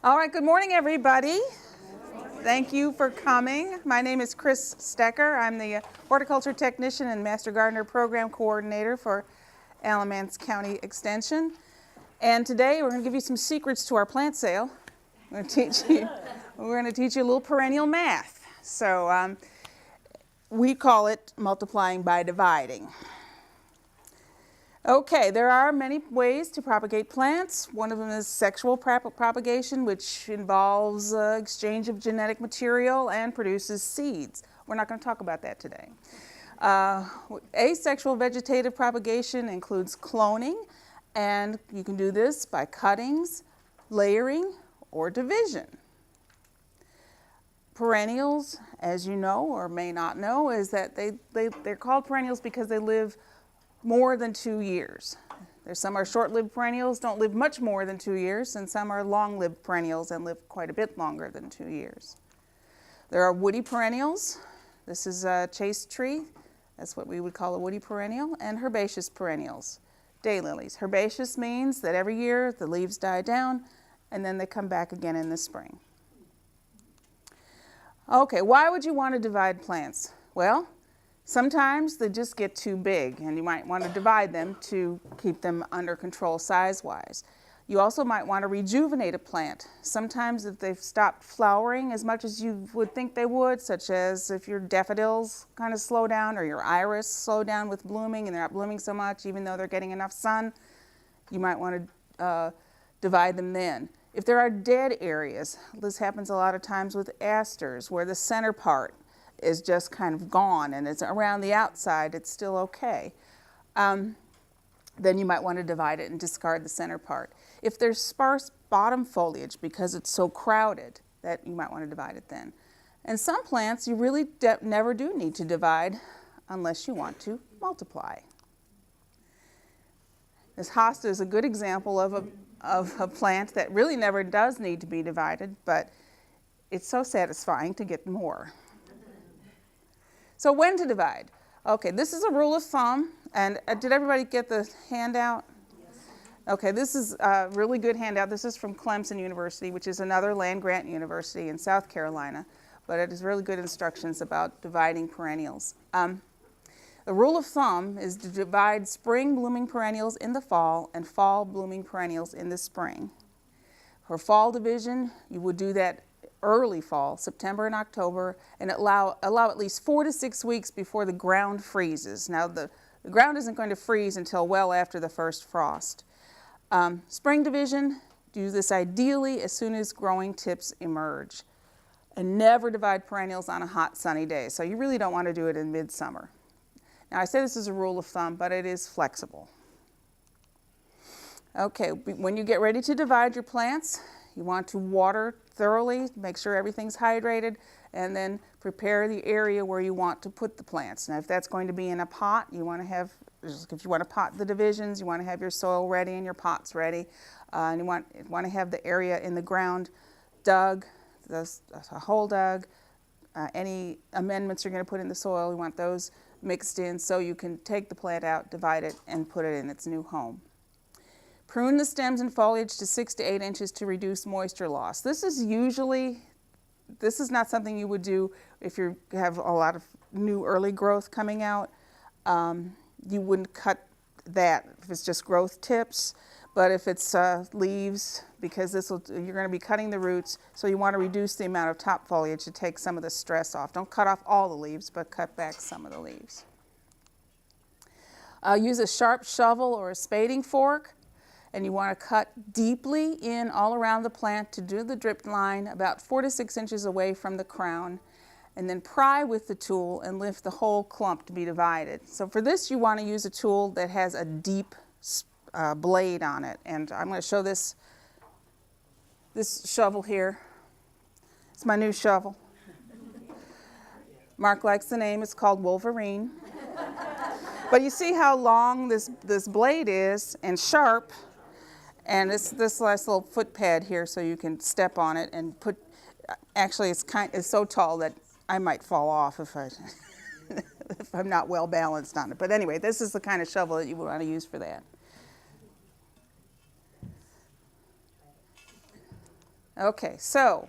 All right, good morning, everybody. Thank you for coming. My name is Chris Stecker. I'm the horticulture technician and master gardener program coordinator for Alamance County Extension. And today we're going to give you some secrets to our plant sale. We're going to teach you a little perennial math. So we call it multiplying by dividing. Okay, there are many ways to propagate plants. One of them is sexual propagation, which involves exchange of genetic material and produces seeds. We're not going to talk about that today. Asexual vegetative propagation includes cloning, and you can do this by cuttings, layering, or division. Perennials, as you know or may not know, is that they're called perennials because they live more than 2 years. There's some are short-lived perennials, don't live much more than 2 years, and some are long-lived perennials and live quite a bit longer than 2 years. There are woody perennials. This is a chaste tree. That's what we would call a woody perennial, and herbaceous perennials, daylilies. Herbaceous means that every year the leaves die down and then they come back again in the spring. Okay, why would you want to divide plants? Well, sometimes they just get too big and you might want to divide them to keep them under control size-wise. You also might want to rejuvenate a plant. Sometimes if they've stopped flowering as much as you would think they would, such as if your daffodils kind of slow down or your iris slow down with blooming and they're not blooming so much even though they're getting enough sun, you might want to divide them then. If there are dead areas, this happens a lot of times with asters where the center part is just kind of gone and it's around the outside, it's still okay. Then you might want to divide it and discard the center part. If there's sparse bottom foliage because it's so crowded, that you might want to divide it then. And some plants you really never do need to divide unless you want to multiply. This hosta is a good example of a plant that really never does need to be divided, but it's so satisfying to get more. So when to divide? Okay, this is a rule of thumb, and did everybody get the handout? Yes. Okay, this is a really good handout. This is from Clemson University, which is another land-grant university in South Carolina, but it is really good instructions about dividing perennials. The rule of thumb is to divide spring blooming perennials in the fall and fall blooming perennials in the spring. For fall division, you would do that early fall, September and October, and allow at least 4 to 6 weeks before the ground freezes. Now the ground isn't going to freeze until well after the first frost. Spring division, do this ideally as soon as growing tips emerge. And never divide perennials on a hot sunny day, so you really don't want to do it in midsummer. Now I say this is a rule of thumb, but it is flexible. Okay, when you get ready to divide your plants, you want to water thoroughly, make sure everything's hydrated, and then prepare the area where you want to put the plants. Now if that's going to be in a pot, you want to have, if you want to pot the divisions, you want to have your soil ready and your pots ready. And you want to have the area in the ground dug, a hole dug. Any amendments you're going to put in the soil, you want those mixed in so you can take the plant out, divide it, and put it in its new home. Prune the stems and foliage to 6 to 8 inches to reduce moisture loss. This is not something you would do if you have a lot of new early growth coming out. You wouldn't cut that if it's just growth tips, but if it's leaves, because you're going to be cutting the roots, so you want to reduce the amount of top foliage to take some of the stress off. Don't cut off all the leaves, but cut back some of the leaves. Use a sharp shovel or a spading fork. And you want to cut deeply in all around the plant to do the drip line about 4 to 6 inches away from the crown, and then pry with the tool and lift the whole clump to be divided. So for this you want to use a tool that has a deep blade on it, and I'm going to show this shovel here. It's my new shovel. Mark likes the name. It's called Wolverine. But you see how long this blade is and sharp. And it's this nice little foot pad here so you can step on it and put, actually it's so tall that I might fall off if I'm not well balanced on it. But anyway, this is the kind of shovel that you would want to use for that. Okay, so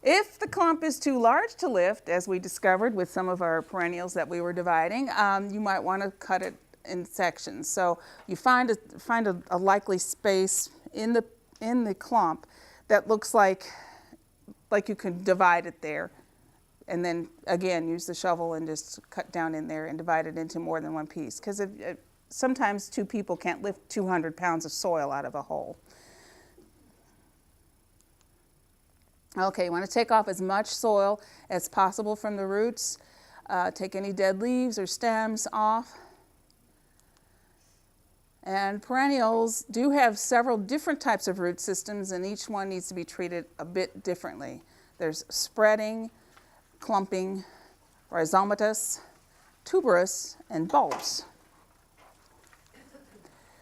if the clump is too large to lift, as we discovered with some of our perennials that we were dividing, you might want to cut it in sections. So you find a likely space in the clump that looks like you can divide it there. And then, again, use the shovel and just cut down in there and divide it into more than one piece. Because sometimes two people can't lift 200 pounds of soil out of a hole. Okay, you want to take off as much soil as possible from the roots. Take any dead leaves or stems off. And perennials do have several different types of root systems, and each one needs to be treated a bit differently. There's spreading, clumping, rhizomatous, tuberous, and bulbous.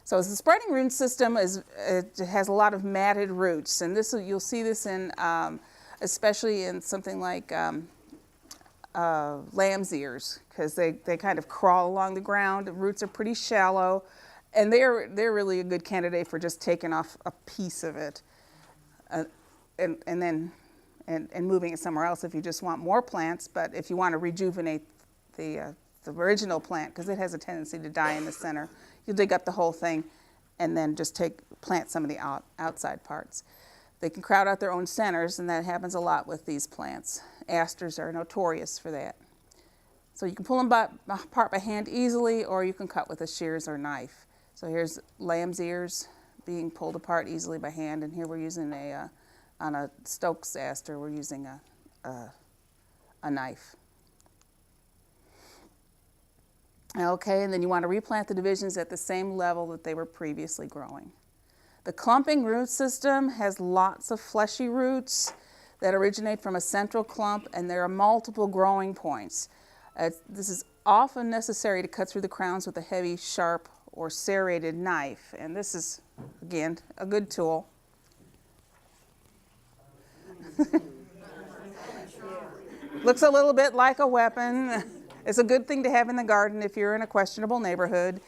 So the spreading root system it has a lot of matted roots, and you'll see this in especially in something like lamb's ears, because they kind of crawl along the ground. The roots are pretty shallow, and they're really a good candidate for just taking off a piece of it, and then moving it somewhere else if you just want more plants. But if you want to rejuvenate the original plant, because it has a tendency to die in the center, you'll dig up the whole thing and then just plant some of the outside parts. They can crowd out their own centers, and that happens a lot with these plants. Asters are notorious for that. So you can pull them apart by hand easily, or you can cut with a shears or knife. So here's lamb's ears being pulled apart easily by hand, and here we're using on a Stokes aster, we're using a knife. Okay, and then you want to replant the divisions at the same level that they were previously growing. The clumping root system has lots of fleshy roots that originate from a central clump, and there are multiple growing points. This is often necessary to cut through the crowns with a heavy, sharp, or serrated knife, and this is, again, a good tool. Looks a little bit like a weapon. It's a good thing to have in the garden if you're in a questionable neighborhood.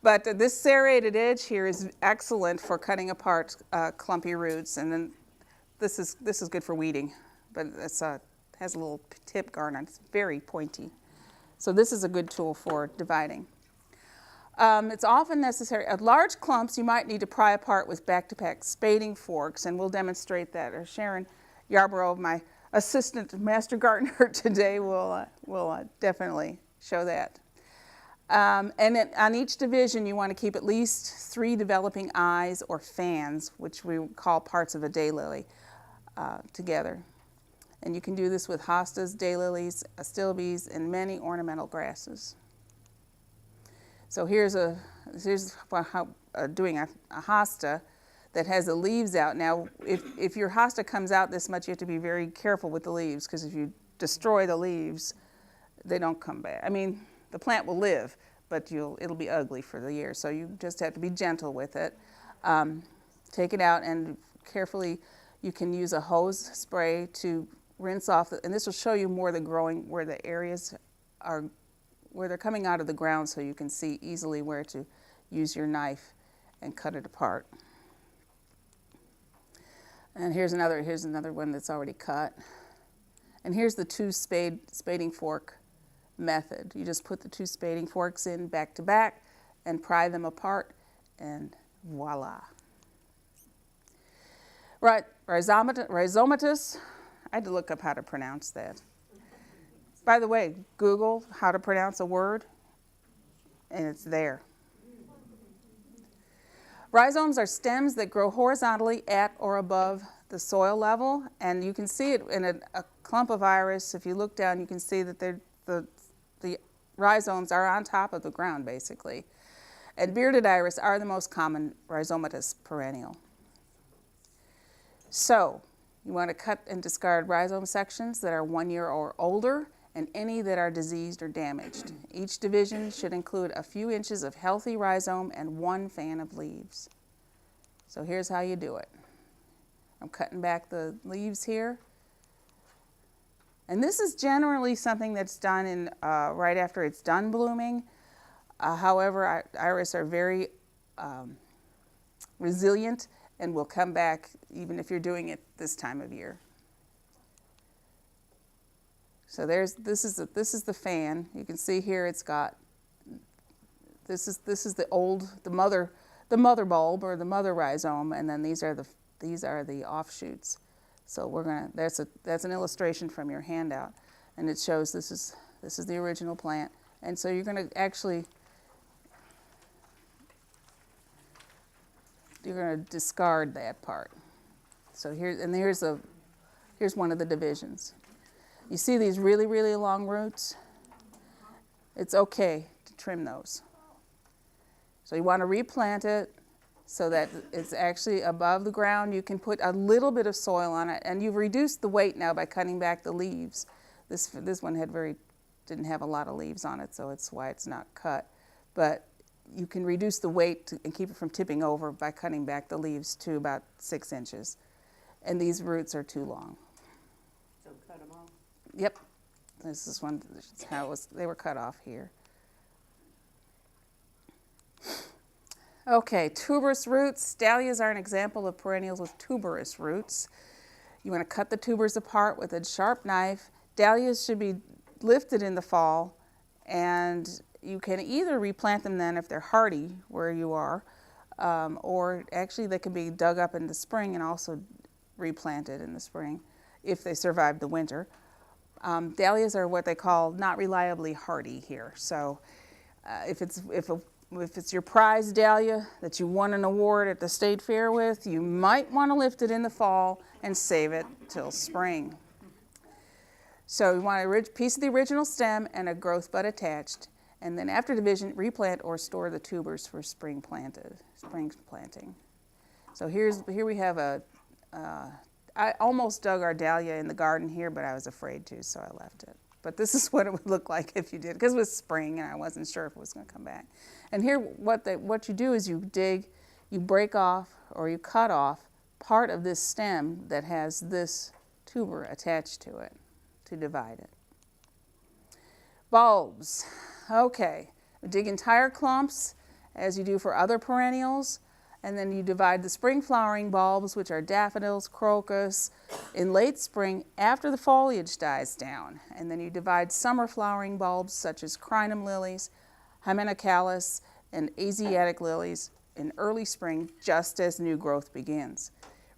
But this serrated edge here is excellent for cutting apart clumpy roots, and then this is good for weeding, but it has a little tip guard on it. It's very pointy. So this is a good tool for dividing. It's often necessary. At large clumps, you might need to pry apart with back-to-back spading forks, and we'll demonstrate that. Or Sharon Yarborough, my assistant master gardener today, will definitely show that. And on each division, you want to keep at least 3 developing eyes or fans, which we call parts of a daylily, together. And you can do this with hostas, daylilies, astilbes, and many ornamental grasses. So here's how doing a hosta that has the leaves out. Now, if your hosta comes out this much, you have to be very careful with the leaves, because if you destroy the leaves, they don't come back. I mean, the plant will live, but it'll be ugly for the year. So you just have to be gentle with it. Take it out, and carefully you can use a hose spray to rinse off, and this will show you more where the areas are, where they're coming out of the ground, so you can see easily where to use your knife and cut it apart. And here's another one that's already cut. And here's the 2 spading fork method. You just put the 2 spading forks in back to back and pry them apart, and voila. Right, rhizomatous. I had to look up how to pronounce that. By the way, Google how to pronounce a word, and it's there. Rhizomes are stems that grow horizontally at or above the soil level, and you can see it in a clump of iris. If you look down, you can see that the rhizomes are on top of the ground, basically. And bearded iris are the most common rhizomatous perennial. So you want to cut and discard rhizome sections that are 1 year or older, and any that are diseased or damaged. Each division should include a few inches of healthy rhizome and 1 fan of leaves. So here's how you do it. I'm cutting back the leaves here. And this is generally something that's done right after it's done blooming. However, iris are very resilient, and will come back even if you're doing it this time of year. So this is the fan. You can see here it's got this is the mother bulb or the mother rhizome, and then these are the offshoots. So that's an illustration from your handout, and it shows this is the original plant. And so you're going to discard that part. So here's one of the divisions. You see these really, really long roots? It's okay to trim those. So you want to replant it so that it's actually above the ground. You can put a little bit of soil on it, and you've reduced the weight now by cutting back the leaves. This one didn't have a lot of leaves on it, so it's why it's not cut. But you can reduce the weight and keep it from tipping over by cutting back the leaves to about 6 inches. And these roots are too long. So cut them off? Yep. This is how they were cut off here. Okay, tuberous roots. Dahlias are an example of perennials with tuberous roots. You want to cut the tubers apart with a sharp knife. Dahlias should be lifted in the fall, and you can either replant them then if they're hardy where you are, or actually they can be dug up in the spring and also replanted in the spring if they survive the winter. Dahlias are what they call not reliably hardy here. So if it's your prize dahlia that you won an award at the state fair with, you might want to lift it in the fall and save it till spring. So you want a piece of the original stem and a growth bud attached, and then after division, replant or store the tubers for spring planting. So here we have I almost dug our dahlia in the garden here, but I was afraid to, so I left it. But this is what it would look like if you did, because it was spring and I wasn't sure if it was going to come back. And here, what you do is you break off or you cut off part of this stem that has this tuber attached to it to divide it. Bulbs. Okay, dig entire clumps as you do for other perennials, and then you divide the spring flowering bulbs, which are daffodils, crocus, in late spring after the foliage dies down. And then you divide summer flowering bulbs such as crinum lilies, hymenacalis, and Asiatic lilies in early spring just as new growth begins.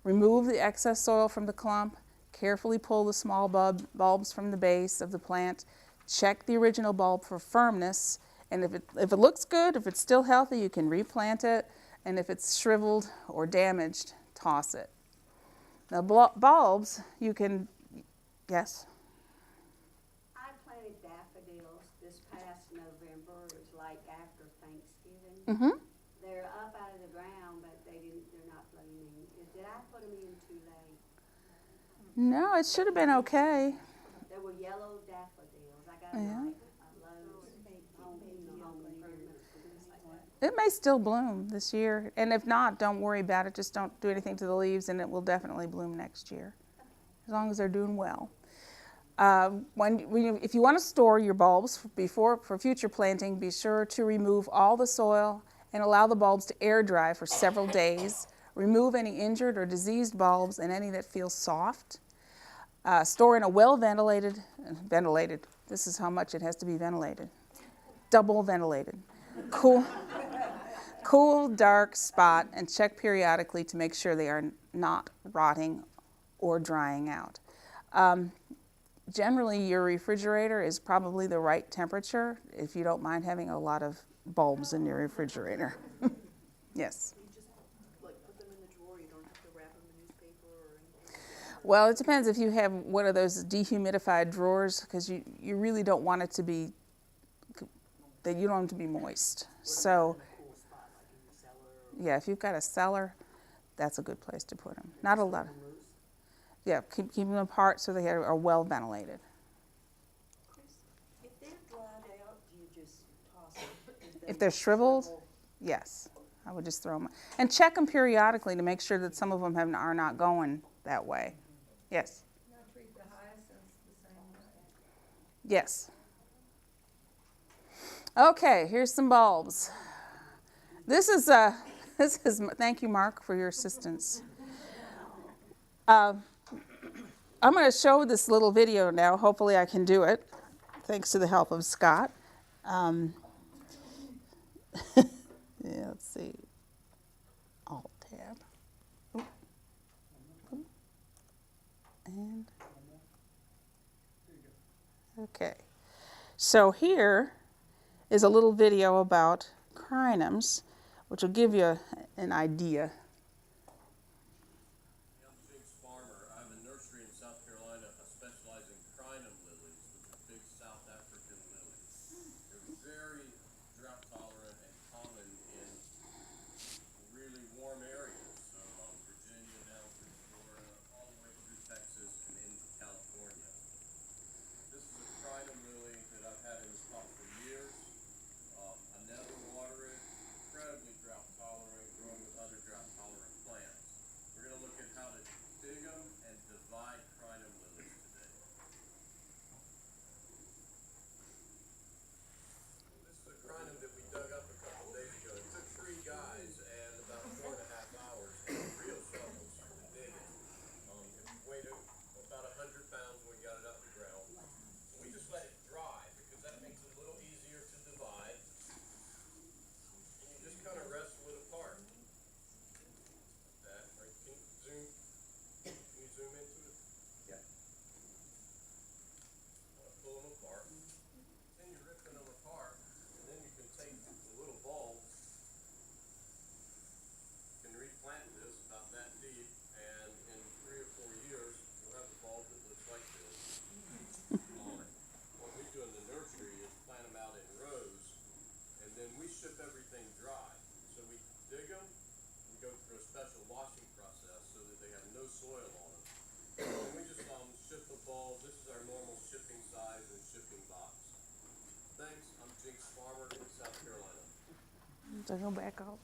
Remove the excess soil from the clump, carefully pull the small bulbs from the base of the plant, check the original bulb for firmness, and if it looks good, if it's still healthy, you can replant it. And if it's shriveled or damaged, toss it. Now bulbs, you can, yes? I planted daffodils this past November. It was like after Thanksgiving. Mm-hmm. They're up out of the ground, but they're not blooming. Did I put them in too late? No, it should have been okay. There were yellow daffodils. I got Yeah. like loads home improvements and things like that. It may still bloom this year, and if not, don't worry about it. Just don't do anything to the leaves, and it will definitely bloom next year, as long as they're doing well. If you want to store your bulbs for future planting, be sure to remove all the soil and allow the bulbs to air dry for several days. Remove any injured or diseased bulbs and any that feel soft. Store in a well-ventilated, this is how much it has to be ventilated, double ventilated, cool, dark spot, and check periodically to make sure they are not rotting or drying out. Generally, your refrigerator is probably the right temperature if you don't mind having a lot of bulbs in your refrigerator. Yes? You just put them in the drawer. You don't have to wrap them in newspaper or anything. Well, it depends if you have one of those dehumidified drawers, because you really don't want it to be, that you don't want it to be moist. So, Cool spot, like in the cellar. yeah, if you've got a cellar, that's a good place to put them. Not a lot. Yeah, keep them apart so they are well ventilated. If they're dried out, do you just toss them? If they're shriveled, yes, I would just throw them. And check them periodically to make sure that some of them are not going that way. Yes? Now treat the hyacinths the same way. Yes. Okay, here's some bulbs. This is Thank you, Mark, for your assistance. I'm going to show this little video now. Hopefully I can do it, thanks to the help of Scott. Yeah, let's see. Alt-tab. And, okay. So here is a little video about crinums, which will give you an idea. I have a nursery in South Carolina. I specialize in crinum lilies, which are big South African lilies. They're very drought tolerant and common in really warm areas. So Virginia down through Florida, all the way through Texas and into California. This is a crinum lily that I've had in this pot for years. I never water it. Incredibly drought tolerant, growing with other drought tolerant plants. We're going to look at how to dig them and divide crinum lilies today. This is a crinum that we dug up a couple days ago. It took 3 guys and about 4.5 hours and real shovels to dig it. It weighed about 100 pounds when we got it up the ground. We just let it dry because that makes it a little easier to divide. And you just kind of wrestle it apart. That, right? Can you zoom into it? Yeah. Pull them apart. Then you're ripping them apart, and then you can take the little bulb. You can replant this about that deep, and in 3 or 4 years, you'll have a bulb that looks like this. What we do in the nursery is plant them out in rows, and then we ship everything dry. So we dig them, we go through a special washing process so that they have no soil on them. And we just ship the bulb. This is our normal shipping size and shipping box. Thanks. I'm Jinx Farmer in South Carolina. So go back up.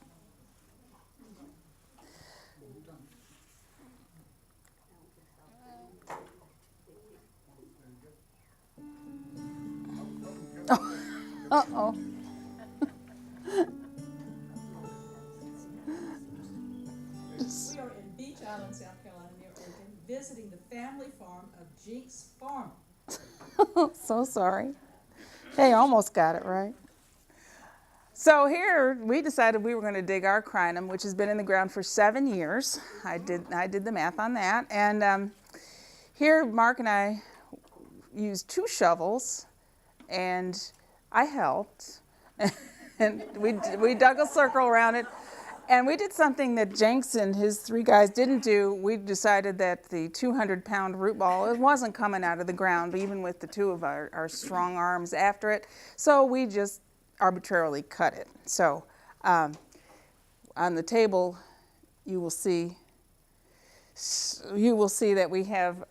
Uh-oh. We are in Beach Island, South Carolina, near Oregon, visiting the family farm of Jinx Farmer. So sorry. Hey, almost got it right. So here we decided we were going to dig our crinum, which has been in the ground for 7 years. I did the math on that. And here Mark and I used 2 shovels, and I helped. And we dug a circle around it. And we did something that Jenks and his 3 guys didn't do. We decided that the 200-pound root ball, it wasn't coming out of the ground, even with the 2 of our strong arms after it. So we just arbitrarily cut it. So on the table, you will see that we have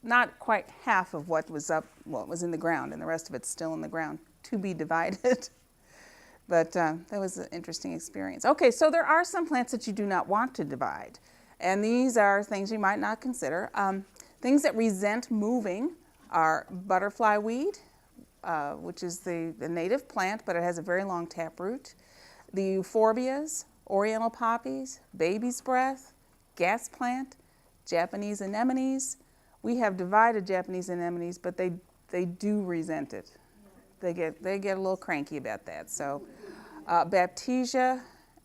not quite half of what was in the ground, and the rest of it's still in the ground to be divided. But that was an interesting experience. Okay, so there are some plants that you do not want to divide. And these are things you might not consider. Things that resent moving are butterfly weed, which is the native plant, but it has a very long taproot. The euphorbias, oriental poppies, baby's breath, gas plant, Japanese anemones. We have divided Japanese anemones, but they do resent it. They get a little cranky about that. So Baptisia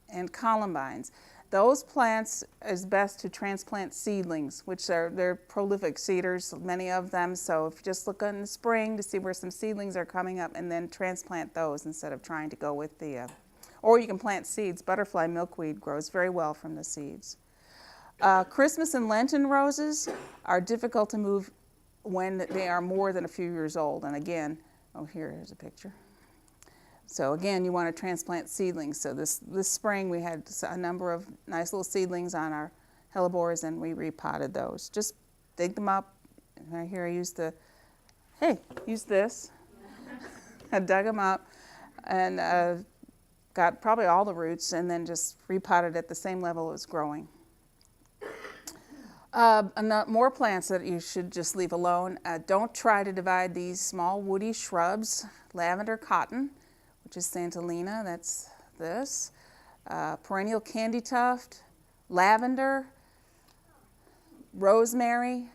and columbines. Those plants is best to transplant seedlings, which they're prolific seeders, many of them. So if you just look in the spring to see where some seedlings are coming up, and then transplant those instead of trying to go with the, or you can plant seeds. Butterfly milkweed grows very well from the seeds. Christmas and Lenten roses are difficult to move when they are more than a few years old. And again, here's a picture. So again, you want to transplant seedlings. So this spring we had a number of nice little seedlings on our hellebores, and we repotted those. Just dig them up. Right here I used this. I dug them up and got probably all the roots, and then just repotted at the same level it was growing. More plants that you should just leave alone. Don't try to divide these small woody shrubs. Lavender cotton, which is Santolina, that's this. perennial candy tuft, lavender, rosemary.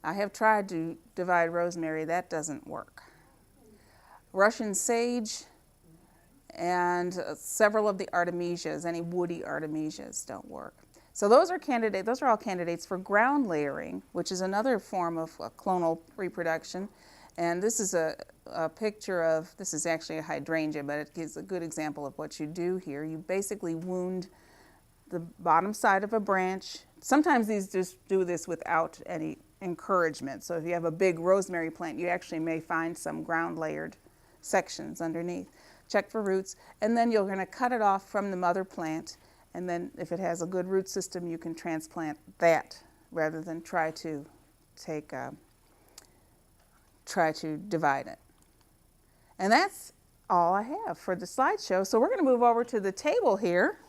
I have tried to divide rosemary. That doesn't work. Russian sage, and several of the artemisias. Any woody artemisias don't work. So those are all candidates for ground layering, which is another form of clonal reproduction. And this is a picture of, this is actually a hydrangea, but it gives a good example of what you do here. You basically wound the bottom side of a branch. Sometimes these just do this without any encouragement. So if you have a big rosemary plant, you actually may find some ground layered sections underneath. Check for roots, and then you're going to cut it off from the mother plant, and then if it has a good root system, you can transplant that rather than try to divide it. And that's all I have for the slideshow. So we're going to move over to the table here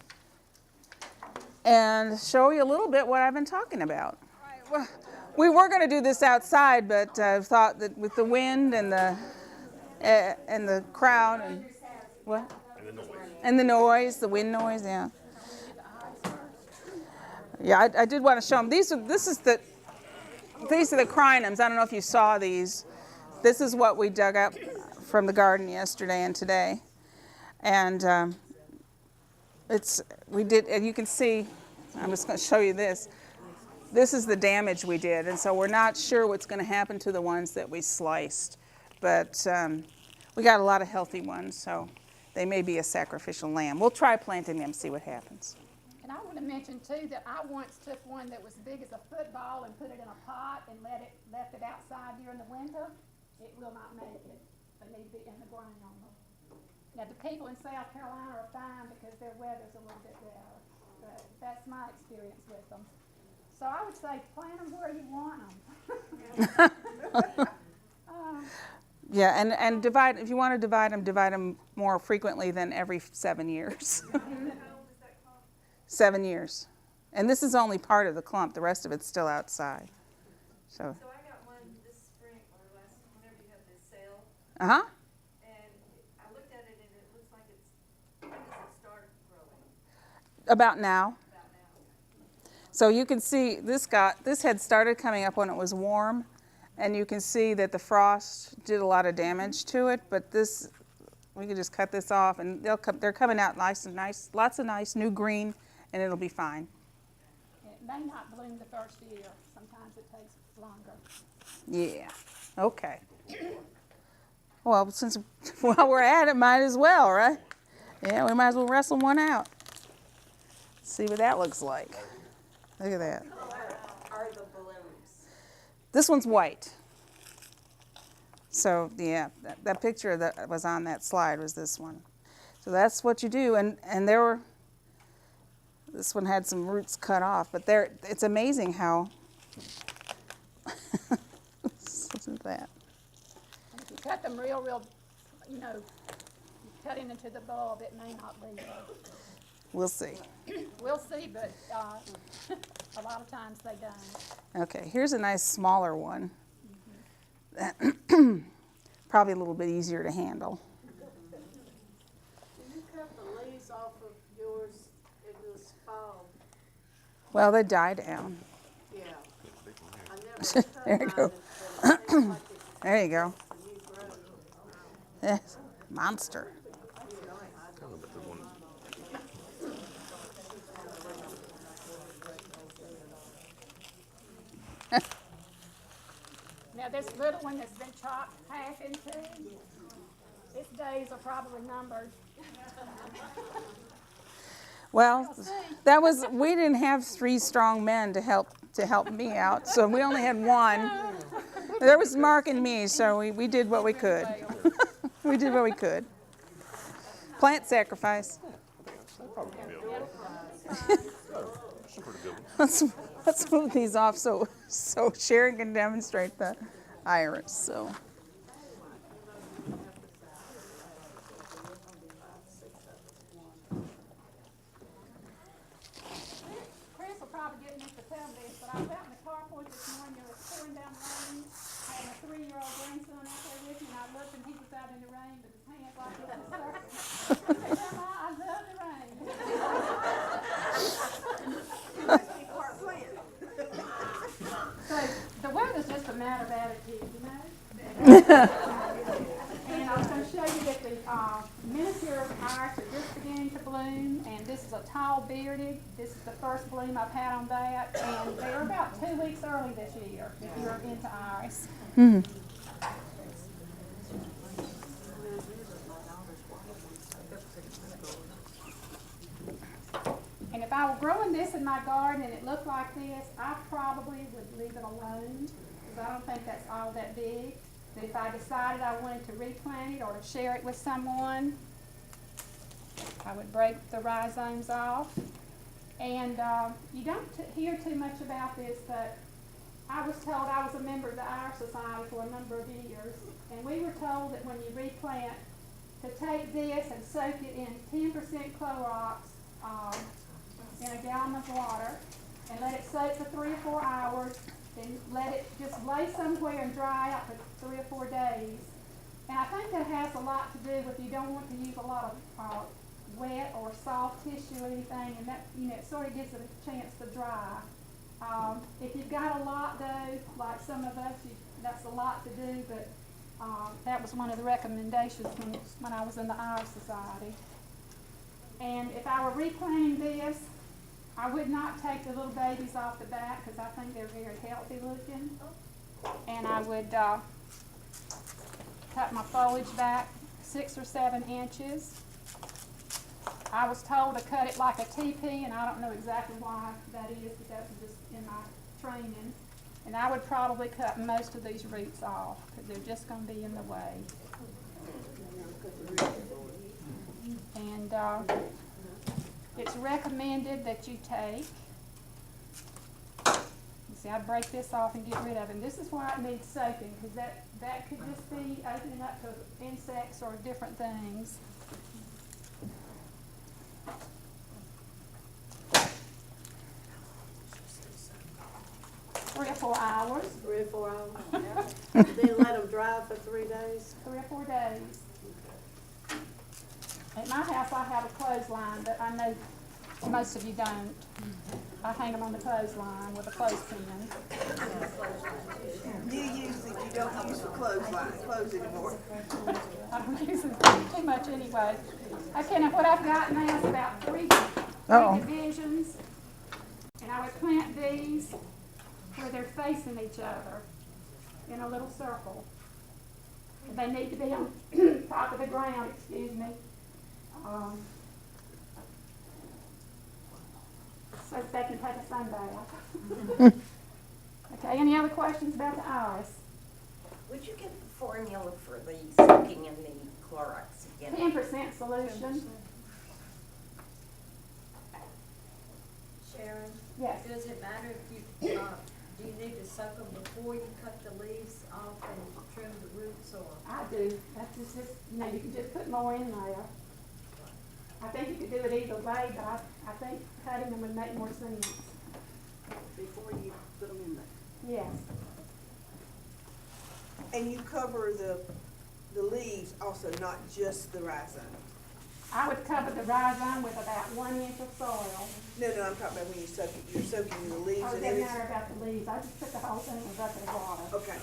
and show you a little bit what I've been talking about. Well, we were going to do this outside, but I thought that with the wind and the crowd and what? And the noise, the wind noise, yeah. Yeah, I did want to show them. These are the crinums. I don't know if you saw these. This is what we dug up from the garden yesterday and today, and you can see. I'm just going to show you this. This is the damage we did, and so we're not sure what's going to happen to the ones that we sliced, but we got a lot of healthy ones, so they may be a sacrificial lamb. We'll try planting them, see what happens. And I want to mention too that I once took one that was big as a football and put it in a pot and left it outside during the winter. It will not make it. They need to be in the ground. Now the people in South Carolina are fine because their weather's a little bit better, but that's my experience with them. So I would say plant them where you want them. Yeah, and divide. If you want to divide them more frequently than every 7 years. 7 years, and this is only part of the clump. The rest of it's still outside. So I got one this spring or whenever you had this sale. Uh huh. And I looked at it and it looks like when does it start growing? About now. About now. So you can see this had started coming up when it was warm, and you can see that the frost did a lot of damage to it. But we can just cut this off, and they're coming out nice and nice, lots of nice new green, and it'll be fine. It may not bloom the first year. Sometimes it takes longer. Yeah. Okay. Well, while we're at it, might as well, right? Yeah, we might as well wrestle one out. See what that looks like. Look at that. Are the balloons? This one's white. So yeah, that picture that was on that slide was this one. So that's what you do, and this one had some roots cut off, but it's amazing how. Listen to that. And if you cut them real, cutting into the bulb, it may not be. We'll see. We'll see, but a lot of times they don't. Okay, here's a nice smaller one. Probably a little bit easier to handle. Can you cut the leaves off of yours in this fall? Well, they die down. Yeah. I never cut There you mine, go. but it seems like it's There you go. a new growth. Yes, monster. Now this little one that's been chopped half in two, its days are probably numbered. Well, we didn't have 3 strong men to help me out, so we only had one. There was Mark and me, so we did what we could. We did what we could. Plant sacrifice. Let's move these off so Sharon can demonstrate the iris. So. Chris will probably get me to tell this, but I was out in the carport this morning, it was pouring down rain. I had my 3-year-old grandson out there with me, and I looked and he was out in the rain with his hands like this. I said, Grandma, I love the rain. your iris are just beginning to bloom, and this is a tall bearded. This is the first bloom I've had on that, and they're about 2 weeks early this year if you're into iris. And if I were growing this in my garden and it looked like this, I probably would leave it alone, because I don't think that's all that big. But if I decided I wanted to replant it or to share it with someone, I would break the rhizomes off. And you don't hear too much about this, but I was told, I was a member of the Iris Society for a number of years, and we were told that when you replant, to take this and soak it in 10% Clorox in a gallon of water, and let it soak for 3 or 4 hours, and let it just lay somewhere and dry out for 3 or 4 days. And I think that has a lot to do with you don't want to use a lot of wet or soft tissue or anything, and that, you know, it sort of gives it a chance to dry. If you've got a lot though, like some of us, that's a lot to do, but that was one of the recommendations when I was in the Iris Society. And if I were replanting this, I would not take the little babies off the back because I think they're very healthy looking. And I would cut my foliage back 6 or 7 inches. I was told to cut it like a teepee, and I don't know exactly why that is, but that was just in my training. And I would probably cut most of these roots off because they're just going to be in the way. And it's recommended that you take, you see, I break this off and get rid of it. And this is why it needs soaking, because that could just be opening up to insects or different things. 3 or 4 hours. 3 or 4 hours. Yeah. Then let them dry for 3 days. 3 or 4 days. At my house, I have a clothesline, but I know most of you don't. I hang them on the clothesline with a clothespin. You don't use the clothes anymore. I don't use it too much anyway. Okay, now what I've got now is about 3 divisions, and I would plant these where they're facing each other in a little circle. They need to be on top of the ground, excuse me. So that they can take a sun bath. Okay, any other questions about the iris? Would you give the formula for the soaking in the Clorox again? 10% solution. Sharon, Yes. does it matter if you, do you need to soak them before you cut the leaves off and trim the roots, or? I do. That's just, you know, you can just put more in there. I think you could do it either way, but I think cutting them would make more sense. Before you put them in there. Yes. And you cover the leaves also, not just the rhizome. I would cover the rhizome with about 1 inch of soil. No, I'm talking about when you soak it, you're soaking the leaves Oh, it and doesn't everything. matter about the leaves. I just put the whole thing in a bucket of water. Okay.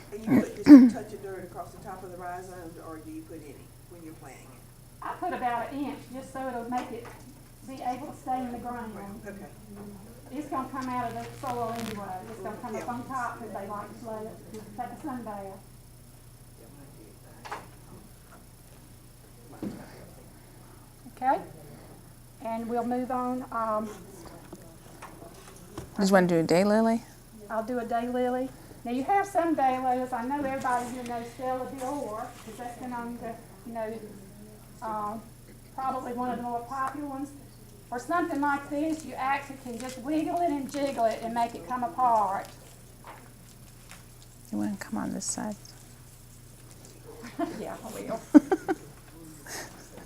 And you put just a touch of dirt across the top of the rhizomes, or do you put any when you're planting it? I put about 1 inch just so it'll make it be able to stay in the ground. Okay. It's gonna come out of the soil anyway. It's gonna come up on top because they like to let it take a sun bath. Okay, and we'll move on. Just want to do a daylily? I'll do a daylily. Now you have some daylilies. I know everybody here knows Stella d'Or, because that's been on the, you know, probably one of the more popular ones. For something like this, you actually can just wiggle it and jiggle it and make it come apart. You want to come on this side? Yeah, I will.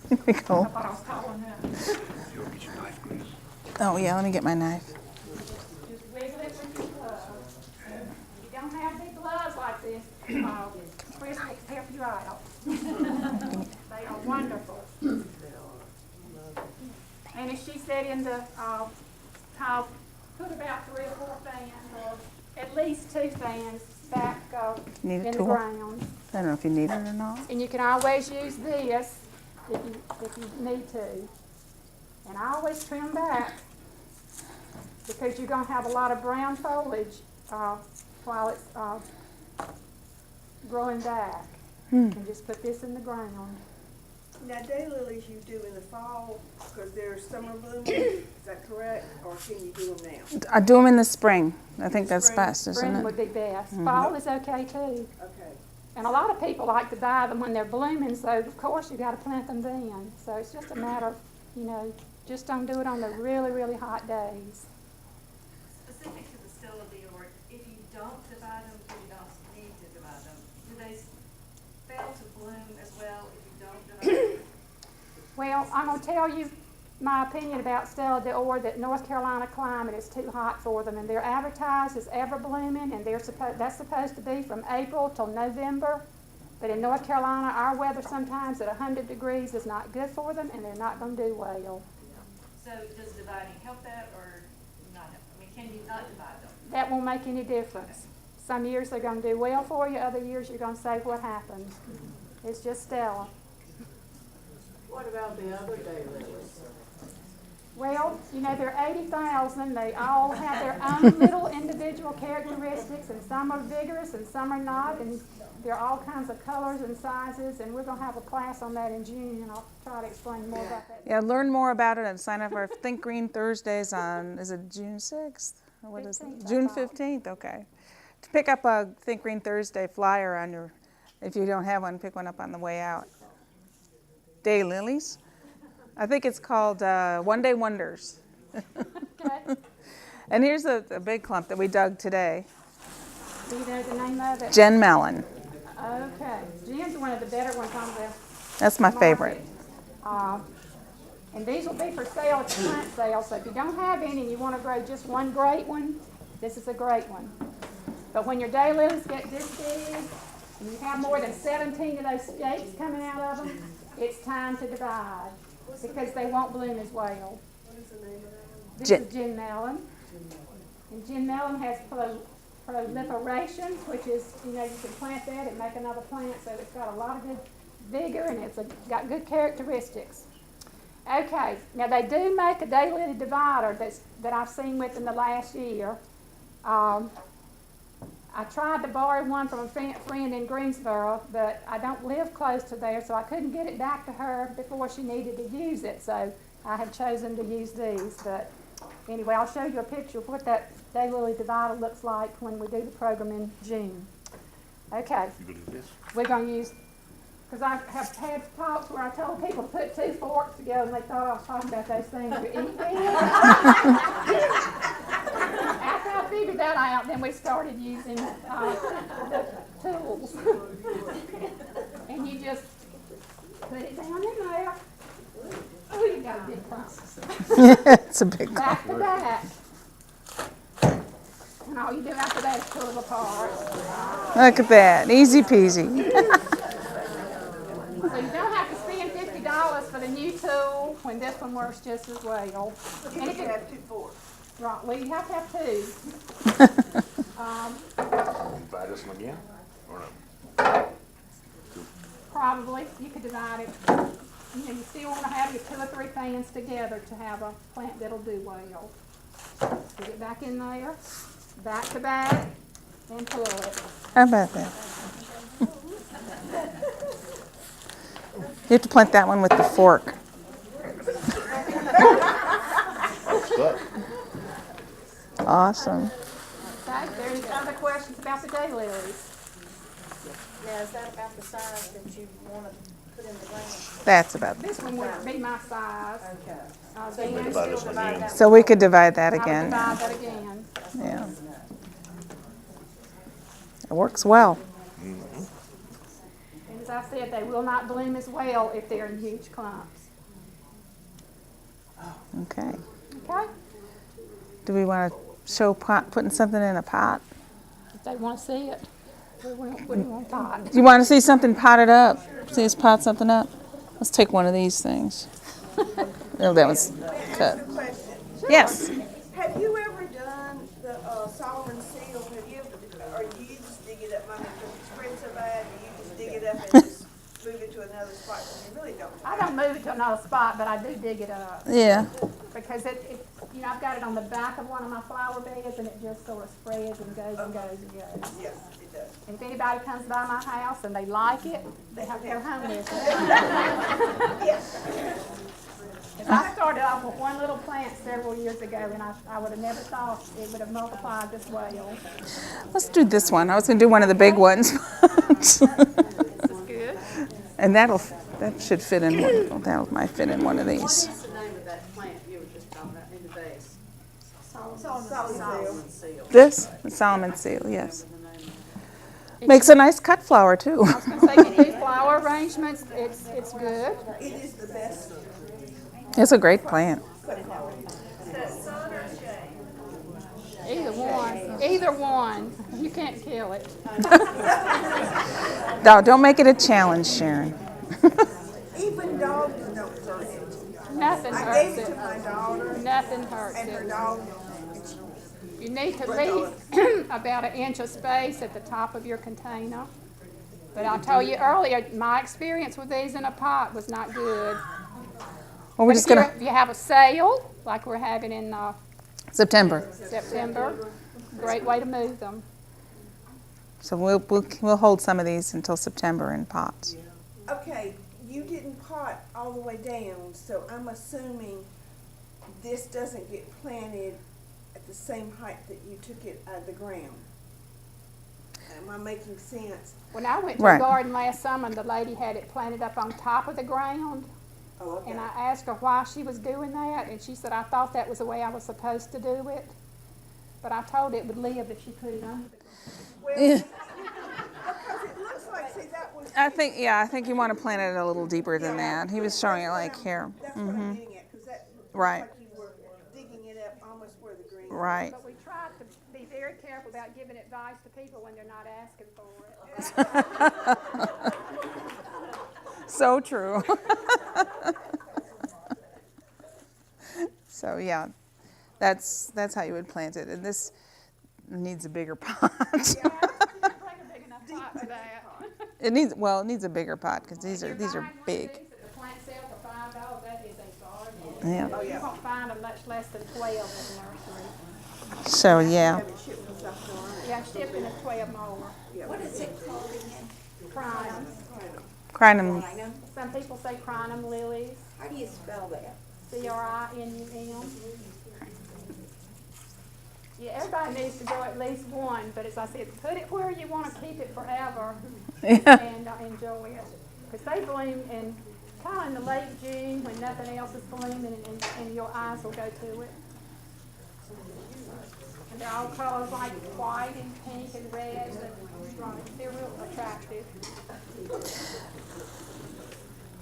Here we I go. thought I was tall enough. Oh, yeah, let me get my knife. Just wiggle it with your gloves. If you don't have big gloves like this, Chris will help you out. They are wonderful. And as she said in the talk, put about 3 or 4 fans, or at least 2 fans back Need a in the tool? ground. I don't know if you need it or not. And you can always use this if you need to. And I always trim back because you're going to have a lot of brown foliage while it's growing back. And just put this in the ground. Now, daylilies you do in the fall because they're summer blooming, is that correct? Or can you do them now? I do them in the spring. I think that's Spring. best, isn't Spring it? would be best. Fall is okay too. Okay. And a lot of people like to buy them when they're blooming, so of course you got to plant them then. So it's just a matter of, just don't do it on the really, really hot days. Specific to the Stella Dior, if you don't divide them, because you don't need to divide them, do they fail to bloom as well if you don't divide them? Well, I'm going to tell you my opinion about Stella Dior, that North Carolina climate is too hot for them, and they're advertised as ever blooming, and that's supposed to be from April till November. But in North Carolina, our weather sometimes at 100 degrees is not good for them, and they're not going to do well. So does dividing help that or not help? I mean, can you not divide them? That won't make any difference. Some years they're going to do well for you, other years you're going to say, what happened? It's just Stella. What about the other daylilies? Well, there are 80,000. They all have their own little individual characteristics, and some are vigorous and some are not, and there are all kinds of colors and sizes, and we're going to have a class on that in June, and I'll try to explain more about that. Yeah, learn more about it and sign up for Think Green Thursdays on, is it June 6th? Or what is it? 15th, I June thought. 15th, okay. To pick up a Think Green Thursday flyer on your, if you don't have one, pick one up on the way out. Daylilies. I think it's called One Day Wonders. Okay. And here's a big clump that we dug today. Do you know the name of it? Jen Mellon. Okay. Jen's one of the better ones on the That's my market. favorite. And these will be for sale at the plant sale, so if you don't have any and you want to grow just one great one, this is a great one. But when your daylilies get this big, and you have more than 17 of those stakes coming out of them, it's time to divide, because they won't bloom as well. What is the name of that one? This Gin- is gin melon. And gin melon has proliferation, which is, you can plant that and make another plant, so it's got a lot of good vigor and it's got good characteristics. Okay, now they do make a daylily divider that I've seen within the last year. I tried to borrow one from a friend in Greensboro, but I don't live close to there, so I couldn't get it back to her before she needed to use it, so I have chosen to use these. But anyway, I'll show you a picture of what that daylily divider looks like when we do the program in June. Okay, we're going to use, because I have had talks where I told people to put 2 forks together and they thought I was talking about those things we eat with. After I figured that out, then we started using the tools. And you just put it down in there. Oh, you got a big clump. It's a big clump. Back to back. And all you do after that is pull them apart. Look at that. Easy peasy. So you don't have to spend $50 for the new tool when this one works just as well. You And have to have 2 forks. Right, well, you have to have 2. Divide this one again, or no? Probably, you could divide it. You still want to have your 2 or 3 fans together to have a plant that'll do well. Put it back in there, back to back, and pull it. How about that? You have to plant that one with the fork. Awesome. Okay, there's other questions about the daylilies. Now, is that about the size that you want to put in the ground? That's about it. This one would be my size. Okay. Then divide this one again. So we could divide that I would again. divide that again. Yeah. It works well. And as I said, they will not bloom as well if they're in huge clumps. Okay. Okay? Do we want to show putting something in a pot? If they want to see it, what do you want to pot? Do you want to see something potted up? See us pot something up? Let's take one of these things. Oh, that was cut. Ask a question. Yes. Have you ever done the Solomon seal? Or you just dig it up? I mean, because it spreads so bad, you just dig don't move it to another spot, but I do dig it up. Yeah. Because I've got it on the back of one of my flower beds, and it just sort of spreads and goes and goes and goes. Yes, it does. And if anybody comes by my house and they like it, they have to go home with it. I started off with one little plant several years ago, and I would have never thought it would have multiplied this well. Let's do this one. I was going to do one of the big ones. This is good. And that should fit in one. That might fit in one of these. What is the name of that plant you were just talking about in the vase? Solomon seal. This? The Solomon seal, yes. Makes a nice cut flower, too. I was going to say, you do flower arrangements, it's good. It is the best. It's a great plant. Either one. You can't kill it. No, don't make it a challenge, Sharon. Even dogs don't hurt it. Nothing I hurts gave it to my it. daughter, Nothing hurts and her it. dog. You need to leave about an inch of space at the top of your container. But I told you earlier, my experience with these in a pot was not good. Well, we're But just going to if you have a sale, like we're having in September. September, great way to move them. So we'll hold some of these until September in pots. Okay, you didn't pot all the way down, so I'm assuming this doesn't get planted at the same height that you took it out of the ground. Am I making sense? When I went to Right. the garden last summer, the lady had it planted up on top of the ground. Oh, okay. And I asked her why she was doing that, and she said, I thought that was the way I was supposed to do it. But I told it would live if she put it under the ground. Well, because it looks like, see, that was. I think you want to plant it a little deeper than that. He was showing it like here. That's what I'm getting at, because that looks Right. like you were digging it up almost where the green. Right. But we tried to be very careful about giving advice to people when they're not asking for it. So true. So yeah, that's how you would plant it. And this needs a bigger pot. Bring a big enough pot for that. It needs a bigger pot because these are You're buying one of big. these at the plant sale for $5, that is a bargain. Yeah. You won't find them much less than 12 in the nursery. So yeah. Have it shipped from South Carolina. Yeah, shipping is 12 more. What is it called again? Crinum. Crinum. Crinum? Some people say crinum lilies. How do you spell that? C-R-I-N-U-M. Yeah, everybody needs to grow at least one, but as I said, put it where you want to keep it forever Yeah. and enjoy it. Because they bloom in kind of in the late June when nothing else is blooming, and your eyes will go to it. And they're all colors like white and pink and red, and they're real attractive.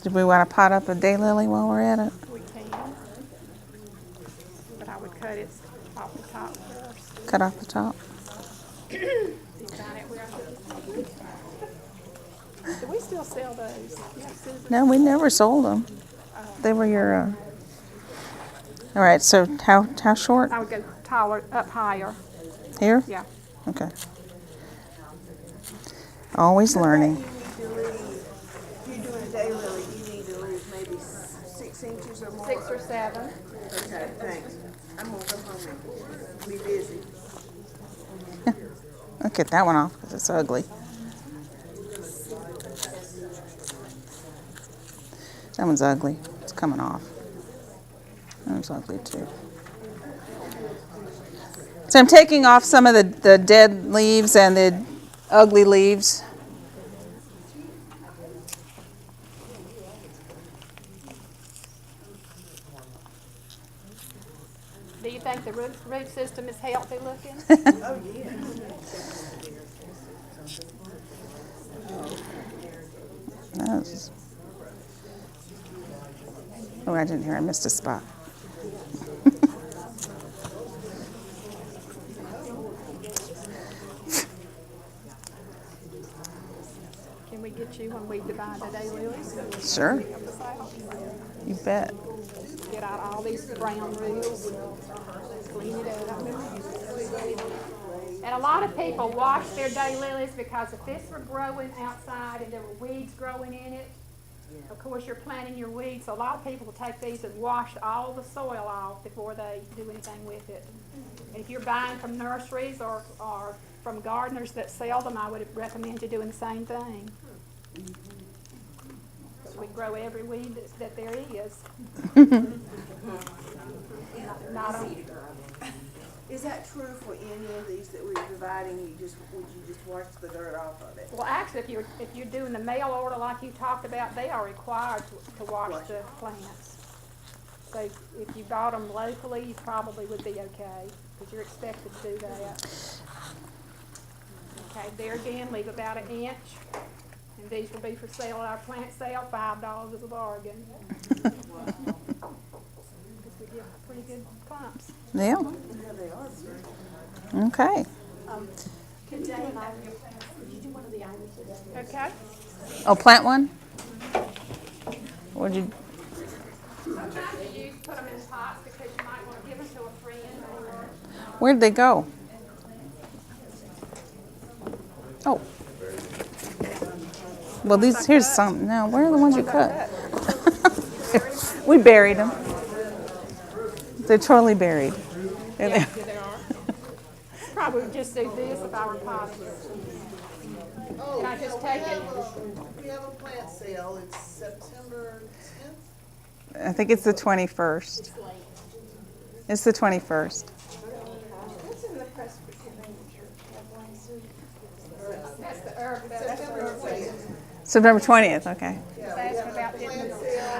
Did we want to pot up a daylily while we're at it? We can, but I would cut it off the top first. Cut off the top. Do we still sell those? Yeah, Susan. No, we never sold them. They were your. All right. So how short? I would go taller, up higher. Here? Yeah. Okay. Always learning. You need to leave, if you're doing a daylily, you need to leave maybe 6 inches or more. 6 or 7. Okay, thanks. I'm gonna go home and be busy. I'll get that one off because it's ugly. That one's ugly. It's coming off. That one's ugly too. So I'm taking off some of the dead leaves and the ugly leaves. Do you think the root system is healthy looking? Oh, yeah. Oh, I didn't hear. I missed a spot. Can we get you when we divide the daylilies? Sure. You bet. Get out all these brown roots, clean it up. And a lot of people wash their daylilies because if this were growing outside and there were weeds growing in it, Of course, you're planting your weeds, so a lot of people will take these and wash all the soil off before they do anything with it. And if you're buying from nurseries or from gardeners that sell them, I would recommend you doing the same thing. So we grow every weed that there is. Not on, Is that true for any of these that we're providing? Would you just wash the dirt off of it? well, actually, if you're doing the mail order like you talked about, they are required to wash the plants. So if you bought them locally, you probably would be okay, because you're expected to do that. Okay, there again, leave about an inch, and these will be for sale at our plant sale, $5 is a bargain. Because we get pretty good clumps. Yeah. Yeah, they are. Okay. Okay? Oh, plant one? Would you? Sometimes you put them in pots because you might want to give them to a friend or. Where'd they go? Oh. Well, here's some. Now, where are the ones you cut? We buried them. They're totally buried. There they Yeah, are. they are. Probably would just do this if I were potting. Can I just take it? We have a plant sale. It's September 10th. I think it's the 21st. It's the 21st. What's in the Presbyterian church? That's the herb, that's the herb. September 20th, okay. Just asking about getting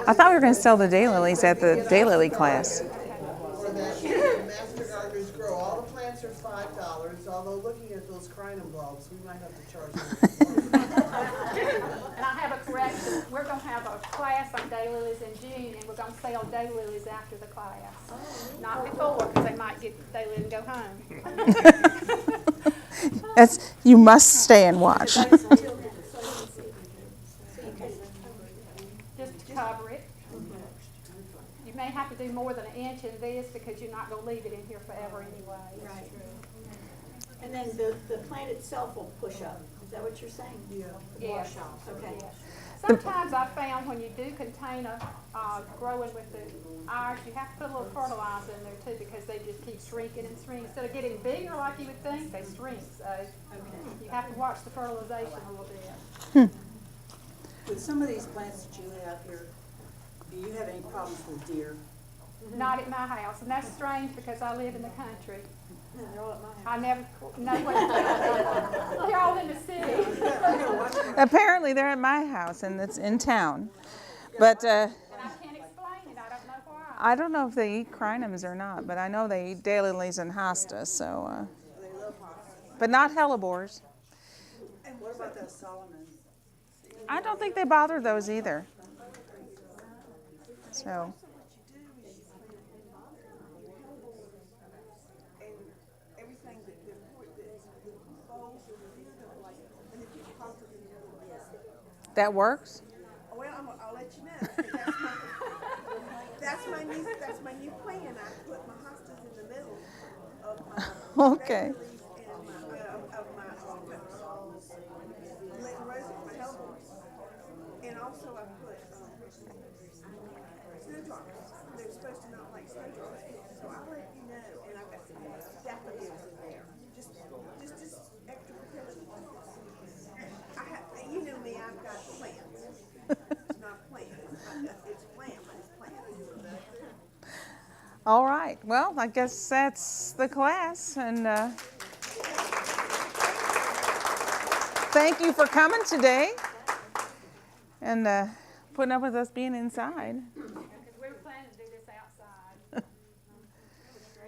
I thought we were going to sell the daylilies at the daylily class. For that, Master Gardeners Grow. All the plants are $5. Although looking at those crinum bulbs, we might have to charge them. And I have a correction. We're going to have a class on daylilies in June, and we're going to sell daylilies after the class. Not before, because they might get daylilies and go home. You must stay and watch. Just to cover it. You may have to do more than an inch in this because you're not going to leave it in here forever anyway. Right. And then the plant itself will push up. Is that what you're saying? Yeah. Yes. Okay. Yes. Sometimes I found when you do container growing with the iris, you have to put a little fertilizer in there too because they just keep shrinking and shrinking. Instead of getting bigger like you would think, they shrink. So you have to watch the fertilization a little bit. With some of these plants that you have here, do you have any problems with deer? Not at my house, and that's strange because I live in the country. I never know what they're all in the city. Apparently, they're at my house, and it's in town. But And I can't explain it. I don't know why. I don't know if they eat crinums or not, but I know they eat daylilies and hostas. So, but not hellebores. And what about that Solomon? I don't think they bother those either. So. That works? Well, I'll let you know. That's my new plan. I put my hostas in the middle of my Okay. And also I put snowdrops. They're supposed to not like snowdrops. So I'll let you know. And I've got some daffodils in there. Just extra fertility. You know me, I've got plants. It's not plants. It's plant, but it's plant. All right. Well, I guess that's the class. And thank you for coming today and putting up with us being inside. Because we were planning to do this outside.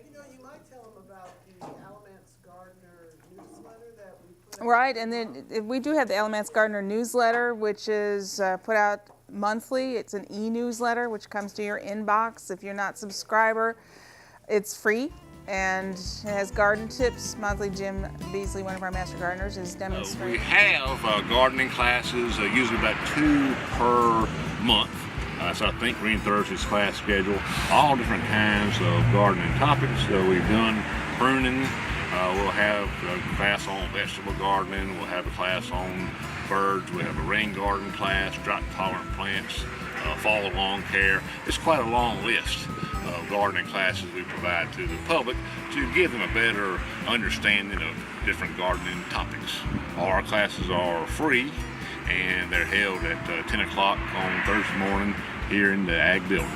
You know, you might tell them about the Alamance Gardener newsletter that we put out. Right, and then we do have the Alamance Gardener newsletter, which is put out monthly. It's an e-newsletter, which comes to your inbox. If you're not a subscriber, it's free, and it has garden tips. Monthly, Jim Beasley, one of our master gardeners, is We demonstrating. have gardening classes, usually about 2 per month. So I think Green Thursday's class schedule, all different kinds of gardening topics. So we've done pruning, We'll have a class on vegetable gardening. We'll have a class on birds. We have a rain garden class, drought-tolerant plants, fall lawn care. It's quite a long list of gardening classes we provide to the public to give them a better understanding of different gardening topics. All our classes are free, and they're held at 10 o'clock on Thursday morning here in the Ag Building.